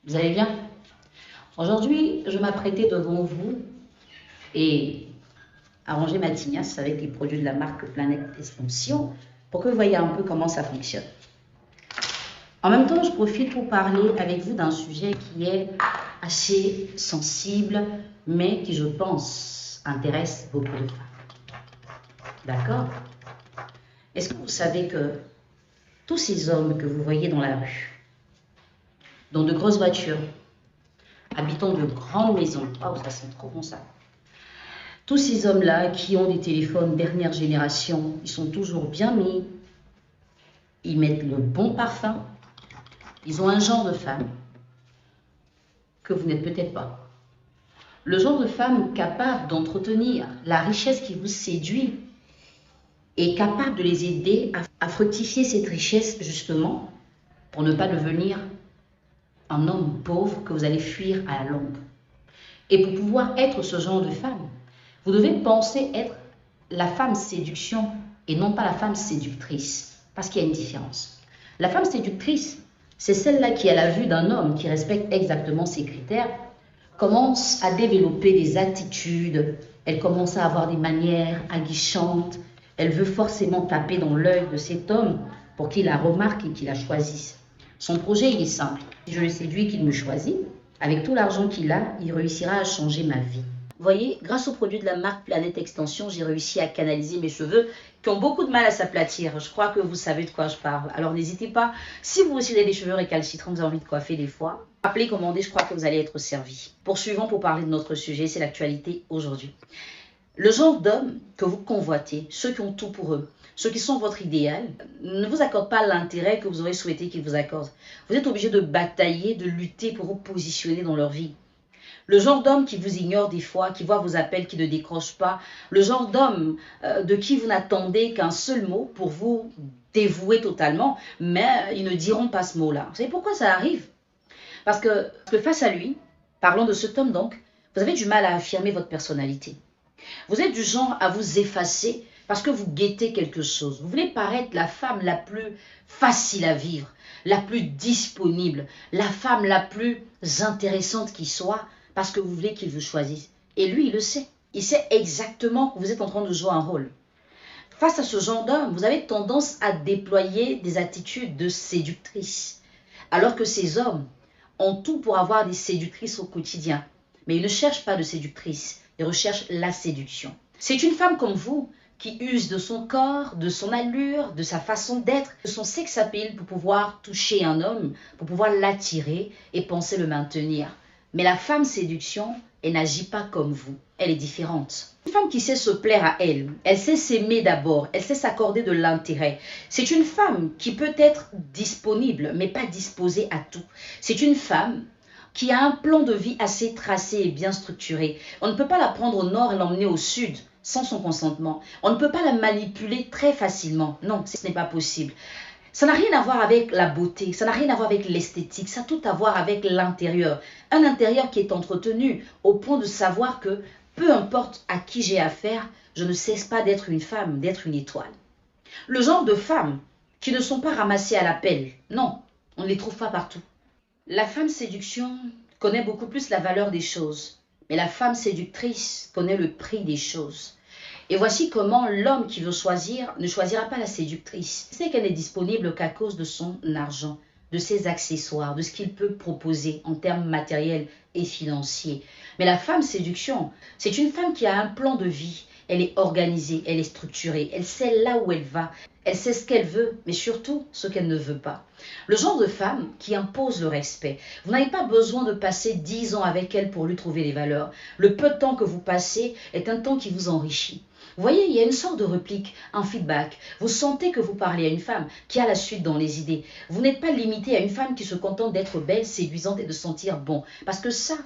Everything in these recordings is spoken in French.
Vous allez bien? Aujourd'hui, je m'apprêtais devant vous et arranger ma tignasse avec les produits de la marque Planète Expansion pour que vous voyez un peu comment ça fonctionne. En même temps, je profite pour parler avec vous d'un sujet qui est assez sensible, mais qui, je pense, intéresse beaucoup de femmes. D'accord? Est-ce que vous savez que tous ces hommes que vous voyez dans la rue, dans de grosses voitures, habitant de grandes maisons, oh, ça sent trop bon ça. Tous ces hommes-là qui ont des téléphones dernière génération, ils sont toujours bien mis, ils mettent le bon parfum, ils ont un genre de femme que vous n'êtes peut-être pas. Le genre de femme capable d'entretenir la richesse qui vous séduit et capable de les aider à fructifier cette richesse justement pour ne pas devenir un homme pauvre que vous allez fuir à la longue. Et pour pouvoir être ce genre de femme, vous devez penser être la femme séduction et non pas la femme séductrice, parce qu'il y a une différence. La femme séductrice, c'est celle-là qui, à la vue d'un homme qui respecte exactement ses critères, commence à développer des attitudes, elle commence à avoir des manières aguichantes, elle veut forcément taper dans l'œil de cet homme pour qu'il la remarque et qu'il la choisisse. Son projet, il est simple. Si je le séduis, qu'il me choisit, avec tout l'argent qu'il a, il réussira à changer ma vie. Vous voyez, grâce aux produits de la marque Planète Extension, j'ai réussi à canaliser mes cheveux qui ont beaucoup de mal à s'aplatir. Je crois que vous savez de quoi je parle. Alors n'hésitez pas, si vous aussi avez des cheveux récalcitrants, vous avez envie de coiffer des fois, appelez, commandez, je crois que vous allez être servi. Poursuivons pour parler de notre sujet, c'est l'actualité aujourd'hui. Le genre d'hommes que vous convoitez, ceux qui ont tout pour eux, ceux qui sont votre idéal, ne vous accordent pas l'intérêt que vous aurez souhaité qu'ils vous accordent. Vous êtes obligé de batailler, de lutter pour vous positionner dans leur vie. Le genre d'homme qui vous ignore des fois, qui voit vos appels, qui ne décroche pas. Le genre d'homme de qui vous n'attendez qu'un seul mot pour vous dévouer totalement, mais ils ne diront pas ce mot-là. Vous savez pourquoi ça arrive? Parce que face à lui, parlons de cet homme donc, vous avez du mal à affirmer votre personnalité. Vous êtes du genre à vous effacer parce que vous guettez quelque chose. Vous voulez paraître la femme la plus facile à vivre, la plus disponible, la femme la plus intéressante qui soit, parce que vous voulez qu'il vous choisisse. Et lui, il le sait. Il sait exactement que vous êtes en train de jouer un rôle. Face à ce genre d'homme, vous avez tendance à déployer des attitudes de séductrice. Alors que ces hommes ont tout pour avoir des séductrices au quotidien. Mais ils ne cherchent pas de séductrice, ils recherchent la séduction. C'est une femme comme vous qui use de son corps, de son allure, de sa façon d'être, de son sex appeal pour pouvoir toucher un homme, pour pouvoir l'attirer et penser le maintenir. Mais la femme séduction, elle n'agit pas comme vous. Elle est différente. Une femme qui sait se plaire à elle, elle sait s'aimer d'abord, elle sait s'accorder de l'intérêt. C'est une femme qui peut être disponible, mais pas disposée à tout. C'est une femme qui a un plan de vie assez tracé et bien structuré. On ne peut pas la prendre au nord et l'emmener au sud sans son consentement. On ne peut pas la manipuler très facilement. Non, ce n'est pas possible. Ça n'a rien à voir avec la beauté, ça n'a rien à voir avec l'esthétique, ça a tout à voir avec l'intérieur. Un intérieur qui est entretenu au point de savoir que peu importe à qui j'ai affaire, je ne cesse pas d'être une femme, d'être une étoile. Le genre de femmes qui ne sont pas ramassées à la pelle, non, on ne les trouve pas partout. La femme séduction connaît beaucoup plus la valeur des choses, mais la femme séductrice connaît le prix des choses. Et voici comment l'homme qui veut choisir ne choisira pas la séductrice. Il sait qu'elle n'est disponible qu'à cause de son argent, de ses accessoires, de ce qu'il peut proposer en termes matériels et financiers. Mais la femme séduction, c'est une femme qui a un plan de vie. Elle est organisée, elle est structurée, elle sait là où elle va, elle sait ce qu'elle veut, mais surtout ce qu'elle ne veut pas. Le genre de femme qui impose le respect. Vous n'avez pas besoin de passer 10 ans avec elle pour lui trouver les valeurs. Le peu de temps que vous passez est un temps qui vous enrichit. Vous voyez, il y a une sorte de réplique, un feedback. Vous sentez que vous parlez à une femme qui a la suite dans les idées. Vous n'êtes pas limité à une femme qui se contente d'être belle, séduisante et de sentir bon. Parce que ça,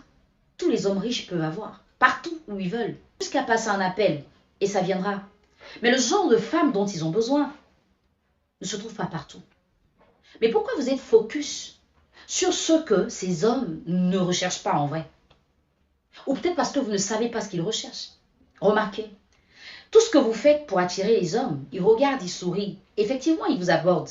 tous les hommes riches peuvent avoir, partout où ils veulent. Jusqu'à passer un appel, et ça viendra. Mais le genre de femme dont ils ont besoin ne se trouve pas partout. Mais pourquoi vous êtes focus sur ce que ces hommes ne recherchent pas en vrai? Ou peut-être parce que vous ne savez pas ce qu'ils recherchent. Remarquez. Tout ce que vous faites pour attirer les hommes, ils regardent, ils sourient. Effectivement, ils vous abordent.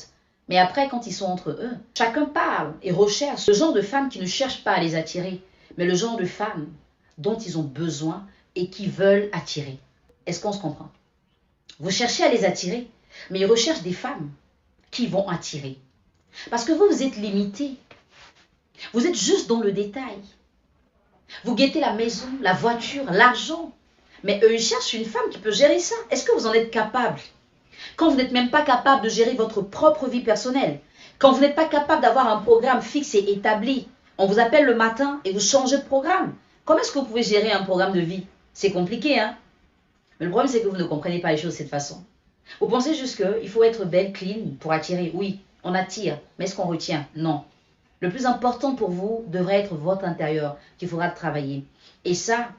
Mais après, quand ils sont entre eux, chacun parle et recherche le genre de femmes qui ne cherchent pas à les attirer, mais le genre de femmes dont ils ont besoin et qui veulent attirer. Est-ce qu'on se comprend? Vous cherchez à les attirer, mais ils recherchent des femmes qui vont attirer. Parce que vous, vous êtes limité. Vous êtes juste dans le détail. Vous guettez la maison, la voiture, l'argent. Mais eux, ils cherchent une femme qui peut gérer ça. Est-ce que vous en êtes capable? Quand vous n'êtes même pas capable de gérer votre propre vie personnelle, quand vous n'êtes pas capable d'avoir un programme fixe et établi, on vous appelle le matin et vous changez de programme. Comment est-ce que vous pouvez gérer un programme de vie? C'est compliqué, hein? Mais le problème, c'est que vous ne comprenez pas les choses de cette façon. Vous pensez juste qu'il faut être belle, clean pour attirer. Oui, on attire, mais est-ce qu'on retient? Non. Le plus important pour vous devrait être votre intérieur qu'il faudra travailler. Et ça,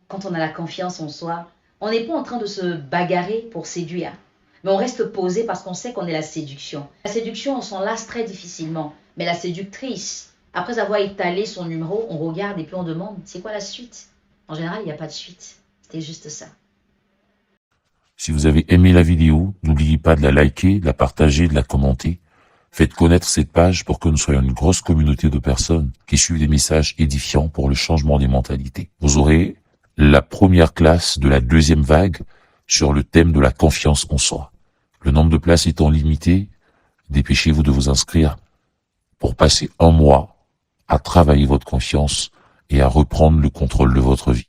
quand on a la confiance en soi, on n'est pas en train de se bagarrer pour séduire. Mais on reste posé parce qu'on sait qu'on est la séduction. La séduction, on s'en lasse très difficilement. Mais la séductrice, après avoir étalé son numéro, on regarde et puis on demande, c'est quoi la suite? En général, il n'y a pas de suite. C'était juste ça. Si vous avez aimé la vidéo, n'oubliez pas de la liker, de la partager, de la commenter. Faites connaître cette page pour que nous soyons une grosse communauté de personnes qui suivent des messages édifiants pour le changement des mentalités. Vous aurez la première classe de la deuxième vague sur le thème de la confiance en soi. Le nombre de places étant limité, dépêchez-vous de vous inscrire pour passer un mois à travailler votre confiance et à reprendre le contrôle de votre vie.